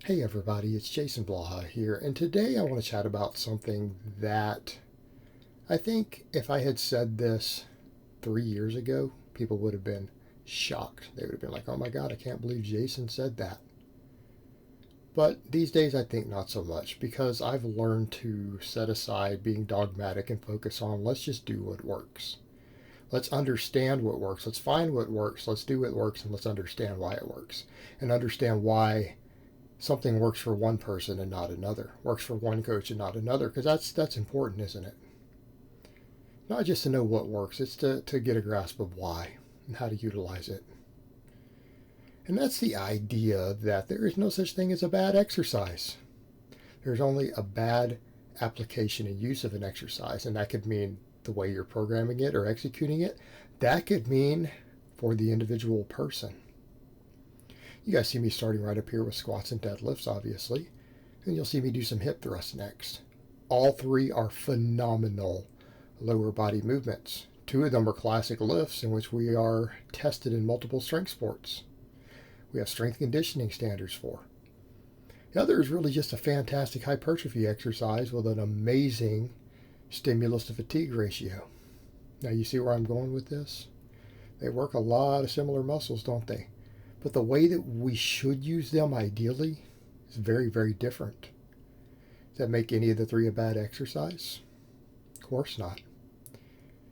Hey everybody, it's Jason Blaha here, and today I want to chat about something that I think if I had said this 3 years ago, people would have been shocked. They would have been like, oh my god, I can't believe Jason said that. But these days I think not so much because I've learned to set aside being dogmatic and focus on let's just do what works. Let's understand what works. Let's find what works. Let's do what works and let's understand why it works. And understand why something works for one person and not another, works for one coach and not another, because that's important, isn't it? Not just to know what works, it's to get a grasp of why and how to utilize it. And that's the idea that there is no such thing as a bad exercise. There's only a bad application and use of an exercise, and that could mean the way you're programming it or executing it. That could mean for the individual person. You guys see me starting right up here with squats and deadlifts, obviously. And you'll see me do some hip thrusts next. All three are phenomenal lower body movements. Two of them are classic lifts in which we are tested in multiple strength sports. We have strength conditioning standards for. The other is really just a fantastic hypertrophy exercise with an amazing stimulus to fatigue ratio. Now you see where I'm going with this? They work a lot of similar muscles, don't they? But the way that we should use them ideally is very, very different. Does that make any of the three a bad exercise? Of course not.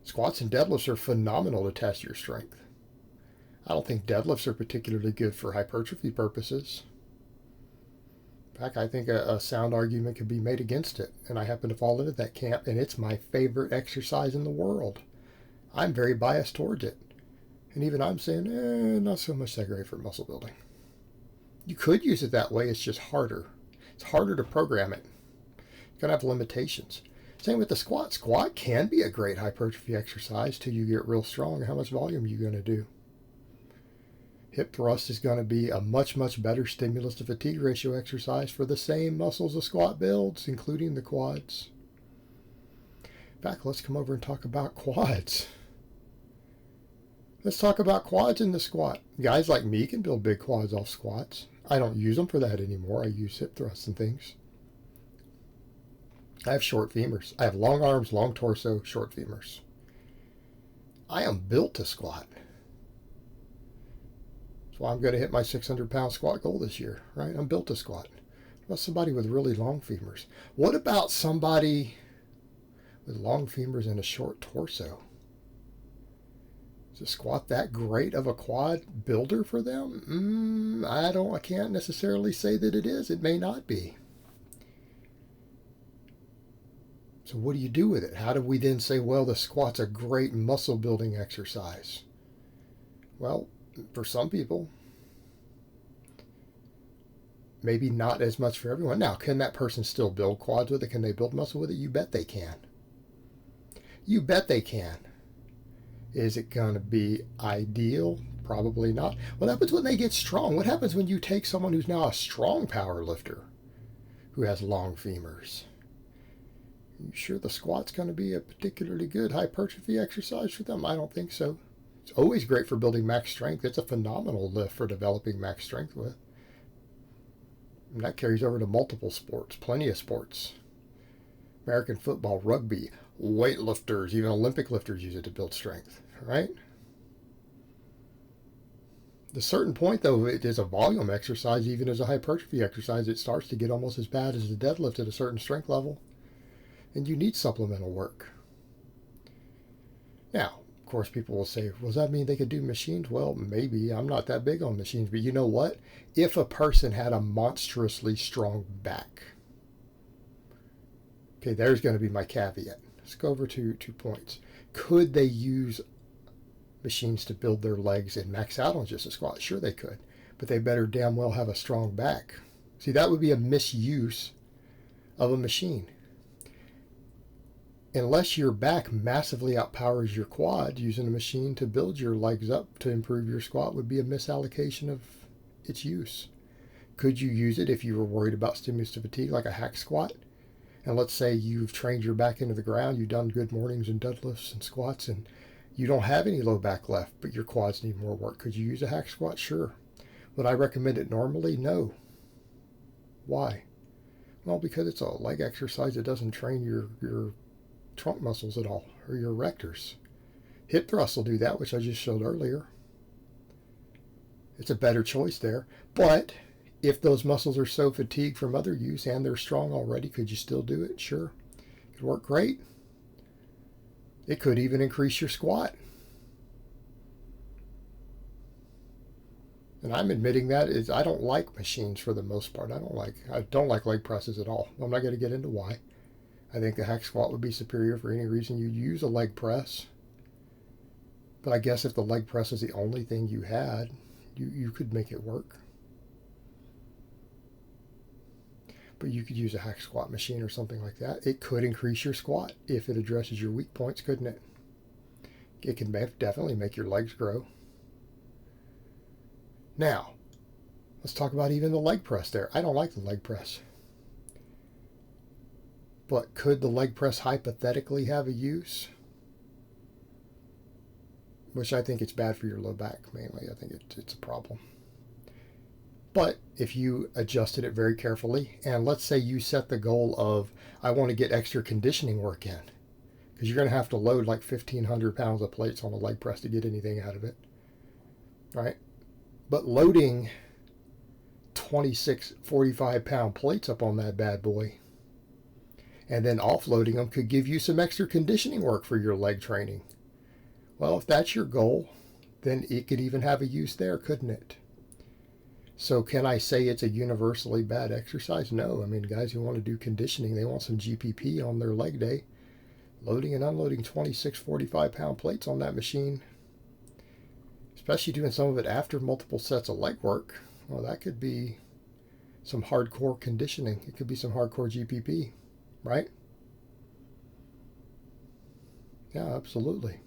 Squats and deadlifts are phenomenal to test your strength. I don't think deadlifts are particularly good for hypertrophy purposes. In fact, I think a sound argument could be made against it, and I happen to fall into that camp, and it's my favorite exercise in the world. I'm very biased towards it. And even I'm saying, not so much that great for muscle building. You could use it that way, it's just harder. It's harder to program it. It's going to have limitations. Same with the squat. Squat can be a great hypertrophy exercise till you get real strong. How much volume are you going to do? Hip thrust is going to be a much, much better stimulus to fatigue ratio exercise for the same muscles a squat builds, including the quads. In fact, let's come over and talk about quads. Let's talk about quads in the squat. Guys like me can build big quads off squats. I don't use them for that anymore. I use hip thrusts and things. I have short femurs. I have long arms, long torso, short femurs. I am built to squat. That's why I'm going to hit my 600-pound squat goal this year, right? I'm built to squat. What about somebody with really long femurs? What about somebody with long femurs and a short torso? Is a squat that great of a quad builder for them? I can't necessarily say that it is. It may not be. So what do you do with it? How do we then say, well, the squat's a great muscle building exercise? Well, for some people, maybe not as much for everyone. Now, can that person still build quads with it? Can they build muscle with it? You bet they can. You bet they can. Is it going to be ideal? Probably not. What happens when they get strong? What happens when you take someone who's now a strong power lifter who has long femurs? Are you sure the squat's going to be a particularly good hypertrophy exercise for them? I don't think so. It's always great for building max strength. It's a phenomenal lift for developing max strength with. And that carries over to multiple sports, plenty of sports. American football, rugby, weightlifters, even Olympic lifters use it to build strength, right? At a certain point, though, it is a volume exercise, even as a hypertrophy exercise. It starts to get almost as bad as the deadlift at a certain strength level, and you need supplemental work. Now, of course, people will say, well, does that mean they could do machines? Well, maybe. I'm not that big on machines, but you know what? If a person had a monstrously strong back, okay, there's going to be my caveat. Let's go over to 2 points. Could they use machines to build their legs and max out on just a squat? Sure they could, but they better damn well have a strong back. See, that would be a misuse of a machine. Unless your back massively outpowers your quad, using a machine to build your legs up to improve your squat would be a misallocation of its use. Could you use it if you were worried about stimulus to fatigue, like a hack squat? And let's say you've trained your back into the ground, you've done good mornings and deadlifts and squats, and you don't have any low back left, but your quads need more work. Could you use a hack squat? Sure. Would I recommend it normally? No. Why? Well, because it's a leg exercise that doesn't train your trunk muscles at all, or your erectors. Hip thrust will do that, which I just showed earlier. It's a better choice there. But if those muscles are so fatigued from other use and they're strong already, could you still do it? Sure. It could work great. It could even increase your squat. And I'm admitting that is I don't like machines for the most part. I don't like leg presses at all. I'm not going to get into why. I think the hack squat would be superior for any reason you'd use a leg press. But I guess if the leg press is the only thing you had, you could make it work. But you could use a hack squat machine or something like that. It could increase your squat if it addresses your weak points, couldn't it? It can definitely make your legs grow. Now, let's talk about even the leg press there. I don't like the leg press. But could the leg press hypothetically have a use? Which I think it's bad for your low back mainly. I think it's a problem. But if you adjusted it very carefully, and let's say you set the goal of, I want to get extra conditioning work in, because you're going to have to load like 1,500 pounds of plates on a leg press to get anything out of it, right? But loading 26 45-pound plates up on that bad boy and then offloading them could give you some extra conditioning work for your leg training. Well, if that's your goal, then it could even have a use there, couldn't it? So can I say it's a universally bad exercise? No. I mean, guys who want to do conditioning, they want some GPP on their leg day. Loading and unloading 26 45-pound plates on that machine, especially doing some of it after multiple sets of leg work, well, that could be some hardcore conditioning. It could be some hardcore GPP, right? Yeah, absolutely.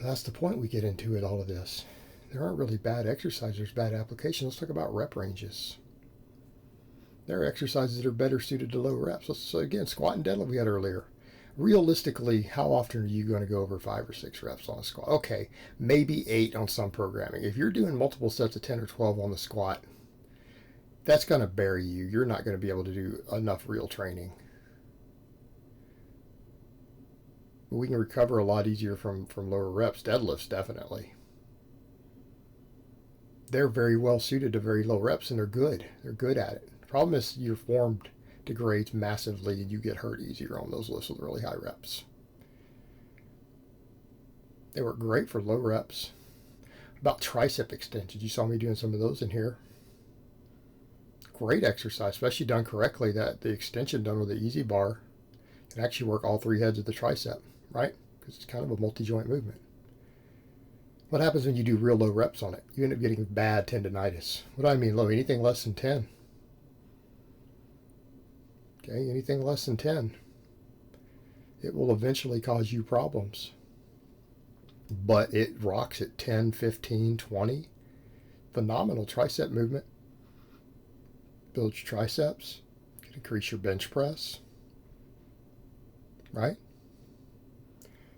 That's the point we get into with all of this. There aren't really bad exercises, there's bad applications. Let's talk about rep ranges. There are exercises that are better suited to low reps. So again, squat and deadlift we had earlier. Realistically, how often are you going to go over 5 or 6 reps on a squat? Okay, maybe 8 on some programming. If you're doing multiple sets of 10 or 12 on the squat, that's going to bury you. You're not going to be able to do enough real training. We can recover a lot easier from lower reps. Deadlifts, definitely. They're very well suited to very low reps, and they're good. They're good at it. The problem is your form degrades massively, and you get hurt easier on those lifts with really high reps. They work great for low reps. About tricep extensions, you saw me doing some of those in here. Great exercise, especially done correctly. That the extension done with the easy bar can actually work all 3 heads of the tricep, right? Because it's kind of a multi-joint movement. What happens when you do real low reps on it? You end up getting bad tendonitis. What do I mean low? Anything less than 10. Okay, anything less than 10. It will eventually cause you problems. But it rocks at 10, 15, 20. Phenomenal tricep movement. Builds your triceps. Can increase your bench press. Right?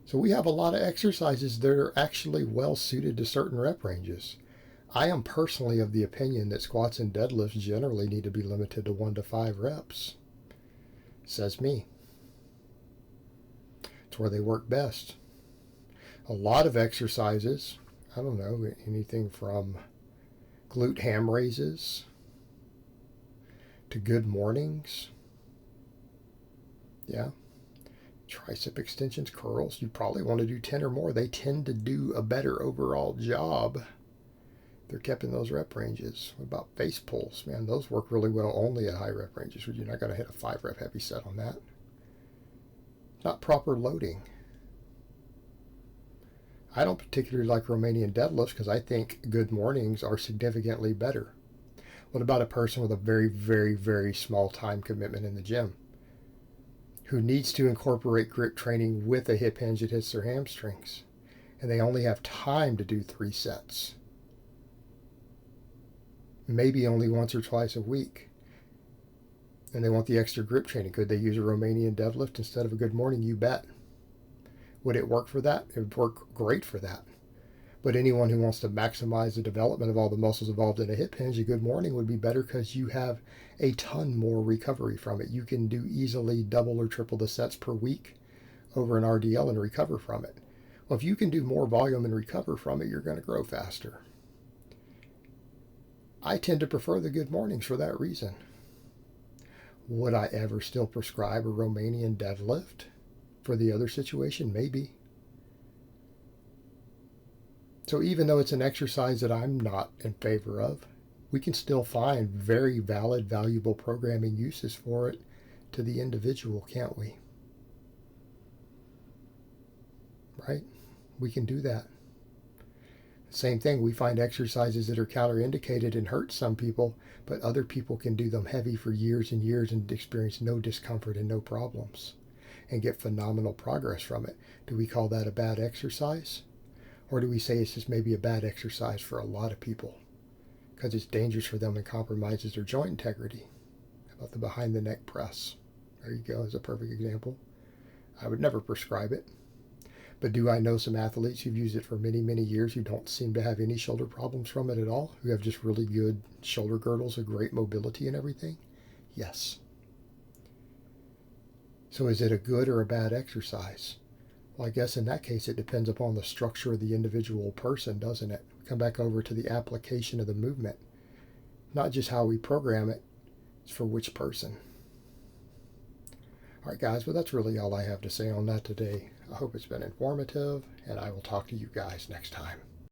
So we have a lot of exercises that are actually well suited to certain rep ranges. I am personally of the opinion that squats and deadlifts generally need to be limited to 1 to 5 reps. Says me. It's where they work best. A lot of exercises, I don't know, anything from glute ham raises to good mornings. Yeah. Tricep extensions, curls, you probably want to do 10 or more. They tend to do a better overall job. They're kept in those rep ranges. What about face pulls? Man, those work really well only at high rep ranges. You're not going to hit a 5 rep heavy set on that. Not proper loading. I don't particularly like Romanian deadlifts because I think good mornings are significantly better. What about a person with a very, very, very small time commitment in the gym who needs to incorporate grip training with a hip hinge that hits their hamstrings, and they only have time to do 3 sets? Maybe only once or twice a week. And they want the extra grip training. Could they use a Romanian deadlift instead of a good morning? You bet. Would it work for that? It would work great for that. But anyone who wants to maximize the development of all the muscles involved in a hip hinge, a good morning would be better because you have a ton more recovery from it. You can do easily double or triple the sets per week over an RDL and recover from it. Well, if you can do more volume and recover from it, you're going to grow faster. I tend to prefer the good mornings for that reason. Would I ever still prescribe a Romanian deadlift for the other situation? Maybe. So even though it's an exercise that I'm not in favor of, we can still find very valid, valuable programming uses for it to the individual, can't we? Right? We can do that. Same thing, we find exercises that are counterindicated and hurt some people, but other people can do them heavy for years and years and experience no discomfort and no problems and get phenomenal progress from it. Do we call that a bad exercise? Or do we say it's just maybe a bad exercise for a lot of people because it's dangerous for them and compromises their joint integrity? How about the behind the neck press? There you go, is a perfect example. I would never prescribe it. But do I know some athletes who've used it for many, many years who don't seem to have any shoulder problems from it at all? Who have just really good shoulder girdles, a great mobility and everything? Yes. So is it a good or a bad exercise? Well, I guess in that case it depends upon the structure of the individual person, doesn't it? Come back over to the application of the movement. Not just how we program it, it's for which person. All right, guys, well, that's really all I have to say on that today. I hope it's been informative, and I will talk to you guys next time.